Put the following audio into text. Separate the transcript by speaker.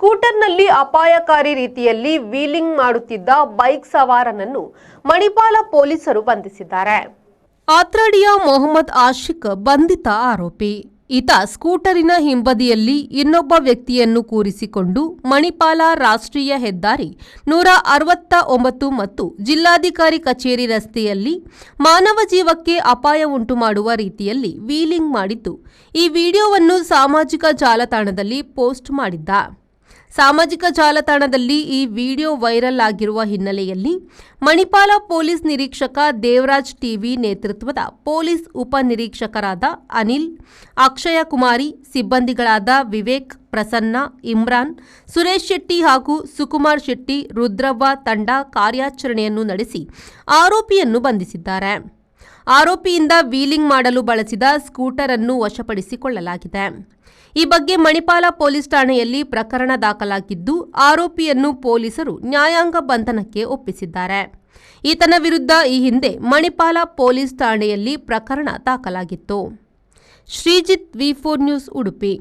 Speaker 1: ಸ್ಕೂಟರ್ನಲ್ಲಿ ಅಪಾಯಕಾರಿ ರೀತಿಯಲ್ಲಿ ವೀಲಿಂಗ್ ಮಾಡುತ್ತಿದ್ದ ಬೈಕ್ ಸವಾರನನ್ನು ಮಣಿಪಾಲ ಪೊಲೀಸರು ಬಂಧಿಸಿದ್ದಾರೆ. ಆತ್ರಾಡಿಯ ಮೊಹಮ್ಮದ್ ಆಶಿಕ್ ಬಂಧಿತ ಆರೋಪಿ. ಈತ ಸ್ಕೂಟರಿನ ಹಿಂಬದಿಯಲ್ಲಿ ಇನ್ನೊಬ್ಬ ವ್ಯಕ್ತಿಯನ್ನು ಕೂರಿಸಿಕೊಂಡು ಮಣಿಪಾಲ ರಾಷ್ಟ್ರೀಯ ಹೆದ್ದಾರಿ 169 ಮತ್ತು ಜಿಲ್ಲಾಧಿಕಾರಿ ಕಚೇರಿ ರಸ್ತೆಯಲ್ಲಿ ಮಾನವ ಜೀವಕ್ಕೆ ಅಪಾಯ ಉಂಟು ಮಾಡುವ ರೀತಿಯಲ್ಲಿ ವೀಲಿಂಗ್ ಮಾಡಿದ್ದು, ಈ ವಿಡಿಯೋವನ್ನು ಸಾಮಾಜಿಕ ಜಾಲತಾಣದಲ್ಲಿ ಪೋಸ್ಟ್ ಮಾಡಿದ್ದ. ಸಾಮಾಜಿಕ ಜಾಲತಾಣದಲ್ಲಿ ಈ ವಿಡಿಯೋ ವೈರಲ್ ಆಗಿರುವ ಹಿನ್ನೆಲೆಯಲ್ಲಿ ಮಣಿಪಾಲ ಪೊಲೀಸ್ ನಿರೀಕ್ಷಕ ದೇವರಾಜ್ ಟಿವಿ ನೇತೃತ್ವದ ಪೊಲೀಸ್ ಉಪನಿರೀಕ್ಷಕರಾದ ಅನಿಲ್, ಅಕ್ಷಯ ಕುಮಾರಿ, ಸಿಬ್ಬಂದಿಗಳಾದ ವಿವೇಕ್, ಪ್ರಸನ್ನ, ಇಮ್ರಾನ್, ಸುರೇಶ್ ಶೆಟ್ಟಿ ಹಾಗೂ ಸುಕುಮಾರ್ ಶೆಟ್ಟಿ, ರುದ್ರವ್ವ ತಂಡ ಕಾರ್ಯಾಚರಣೆಯನ್ನು ನಡೆಸಿ ಆರೋಪಿಯನ್ನು ಬಂಧಿಸಿದ್ದಾರೆ. ಆರೋಪಿಯಿಂದ ವೀಲಿಂಗ್ ಮಾಡಲು ಬಳಸಿದ ಸ್ಕೂಟರ್ ಅನ್ನು ವಶಪಡಿಸಿಕೊಳ್ಳಲಾಗಿದೆ. ಈ ಬಗ್ಗೆ ಮಣಿಪಾಲ ಪೊಲೀಸ್ ಠಾಣೆಯಲ್ಲಿ ಪ್ರಕರಣ ದಾಖಲಾಗಿದ್ದು, ಆರೋಪಿಯನ್ನು ಪೊಲೀಸರು ನ್ಯಾಯಾಂಗ ಬಂಧನಕ್ಕೆ ಒಪ್ಪಿಸಿದ್ದಾರೆ. ಈತನ ವಿರುದ್ಧ ಈ ಹಿಂದೆ ಮಣಿಪಾಲ ಪೊಲೀಸ್ ಠಾಣೆಯಲ್ಲಿ ಪ್ರಕರಣ ದಾಖಲಾಗಿತ್ತು. ಶ್ರೀಜಿತ್, ವಿ4 ನ್ಯೂಸ್, ಉಡುಪಿ.